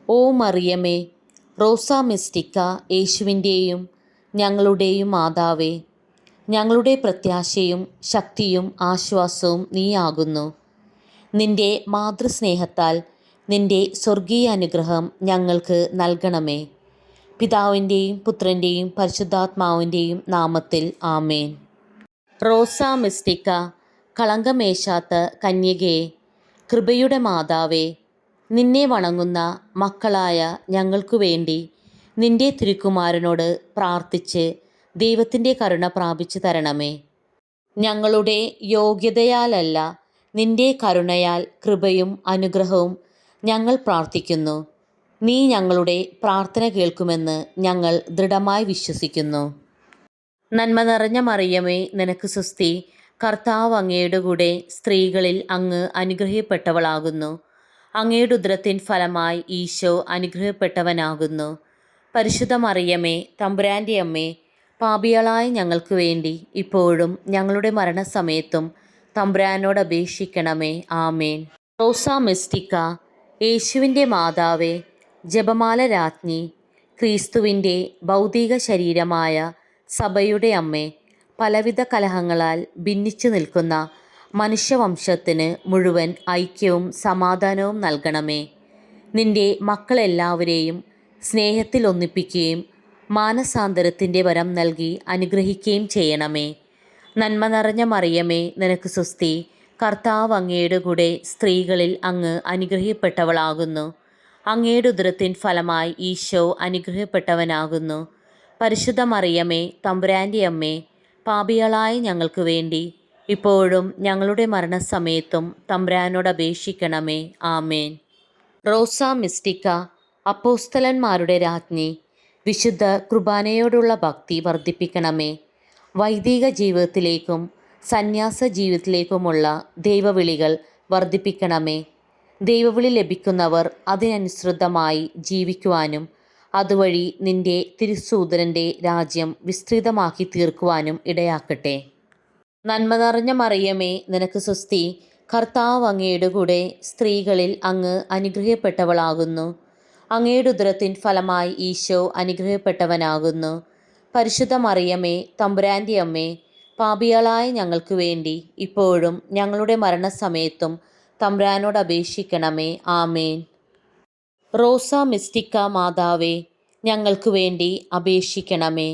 ഓ മറിയമേ, റോസാ മിസ്റ്റിക്ക, യേശുവിൻ്റെയും ഞങ്ങളുടെയും മാതാവേ, ഞങ്ങളുടെ പ്രത്യാശയും ശക്തിയും ആശ്വാസവും നീയാകുന്നു. നിന്റെ മാതൃസ്നേഹത്താൽ നിന്റെ സ്വർഗീയ അനുഗ്രഹം ഞങ്ങൾക്ക് നൽകണമേ. പിതാവിൻ്റെയും പുത്രൻ്റെയും പരിശുദ്ധാത്മാവിൻ്റെയും നാമത്തിൽ ആമേൻ. റോസാ മിസ്റ്റിക്ക, കളങ്കമേശാത്ത കന്യകയെ, കൃപയുടെ മാതാവേ, നിന്നെ വണങ്ങുന്ന മക്കളായ ഞങ്ങൾക്കു വേണ്ടി നിന്റെ തിരുക്കുമാരനോട് പ്രാർത്ഥിച്ച് ദൈവത്തിൻ്റെ കരുണ പ്രാപിച്ചു തരണമേ. ഞങ്ങളുടെ യോഗ്യതയാലല്ല, നിന്റെ കരുണയാൽ കൃപയും അനുഗ്രഹവും ഞങ്ങൾ പ്രാർത്ഥിക്കുന്നു. നീ ഞങ്ങളുടെ പ്രാർത്ഥന കേൾക്കുമെന്ന് ഞങ്ങൾ ദൃഢമായി വിശ്വസിക്കുന്നു. നന്മ നിറഞ്ഞ മറിയമേ, നിനക്ക് സ്വസ്തി. കർത്താവ് അങ്ങയുടെ കൂടെ സ്ത്രീകളിൽ അങ്ങ് അനുഗ്രഹിക്കപ്പെട്ടവളാകുന്നു. അങ്ങയുടെ ഉദരത്തിൻ ഫലമായി ഈശോ അനുഗ്രഹിക്കപ്പെട്ടവനാകുന്നു. പരിശുദ്ധ മറിയമേ, തമ്പുരാൻ്റെ അമ്മേ, പാപികളായ ഞങ്ങൾക്ക് വേണ്ടി ഇപ്പോഴും ഞങ്ങളുടെ മരണസമയത്തും തമ്പുരാനോട് അപേക്ഷിക്കണമേ. ആമേൻ. റോസാ മിസ്റ്റിക്ക, യേശുവിൻ്റെ മാതാവേ, ജപമാല രാജ്ഞി, ക്രിസ്തുവിൻ്റെ ഭൗതിക ശരീരമായ സഭയുടെ അമ്മേ, പലവിധ കലഹങ്ങളാൽ ഭിന്നിച്ചു നിൽക്കുന്ന മനുഷ്യവംശത്തിന് മുഴുവൻ ഐക്യവും സമാധാനവും നൽകണമേ. നിന്റെ മക്കളെല്ലാവരെയും സ്നേഹത്തിൽ ഒന്നിപ്പിക്കുകയും മാനസാന്തരത്തിൻ്റെ വരം നൽകി അനുഗ്രഹിക്കുകയും ചെയ്യണമേ. നന്മ നിറഞ്ഞ മറിയമേ, നിനക്ക് സ്വസ്തി. കർത്താവ് അങ്ങയുടെ കൂടെ സ്ത്രീകളിൽ അങ്ങ് അനുഗ്രഹിക്കപ്പെട്ടവളാകുന്നു. അങ്ങയുടെ ഉദരത്തിൻ ഫലമായി ഈശോ അനുഗ്രഹിക്കപ്പെട്ടവനാകുന്നു. പരിശുദ്ധ മറിയമേ, തമ്പുരാൻ്റെ അമ്മേ, പാപികളായ ഞങ്ങൾക്ക് വേണ്ടി ഇപ്പോഴും ഞങ്ങളുടെ മരണസമയത്തും തമ്പുരാനോട് അപേക്ഷിക്കണമേ. ആമേൻ. റോസാ മിസ്റ്റിക്ക, അപ്പോസ്തലന്മാരുടെ രാജ്ഞി, വിശുദ്ധ കുർബാനയോടുള്ള ഭക്തി വർദ്ധിപ്പിക്കണമേ. വൈദിക ജീവിതത്തിലേക്കും സന്യാസ ജീവിതത്തിലേക്കുമുള്ള ദൈവവിളികൾ വർദ്ധിപ്പിക്കണമേ. ദൈവവിളി ലഭിക്കുന്നവർ അതിനനുസൃതമായി ജീവിക്കുവാനും അതുവഴി നിന്റെ തിരുസൂദരൻ്റെ രാജ്യം വിസ്തൃതമാക്കി തീർക്കുവാനും ഇടയാക്കട്ടെ. നന്മ നിറഞ്ഞ മറിയമേ, നിനക്ക് സ്വസ്തി. കർത്താവ് അങ്ങയുടെ കൂടെ സ്ത്രീകളിൽ അങ്ങ് അനുഗ്രഹിക്കപ്പെട്ടവളാകുന്നു. അങ്ങയുടെ ഉദരത്തിൻ ഫലമായി ഈശോ അനുഗ്രഹിക്കപ്പെട്ടവനാകുന്നു. പരിശുദ്ധ മറിയമേ, തമ്പുരാൻ്റെ അമ്മേ, പാപികളായ ഞങ്ങൾക്ക് വേണ്ടി ഇപ്പോഴും ഞങ്ങളുടെ മരണസമയത്തും തമ്പുരാനോട് അപേക്ഷിക്കണമേ. ആമേൻ. റോസാ മിസ്റ്റിക്ക മാതാവേ, ഞങ്ങൾക്ക് വേണ്ടി അപേക്ഷിക്കണമേ.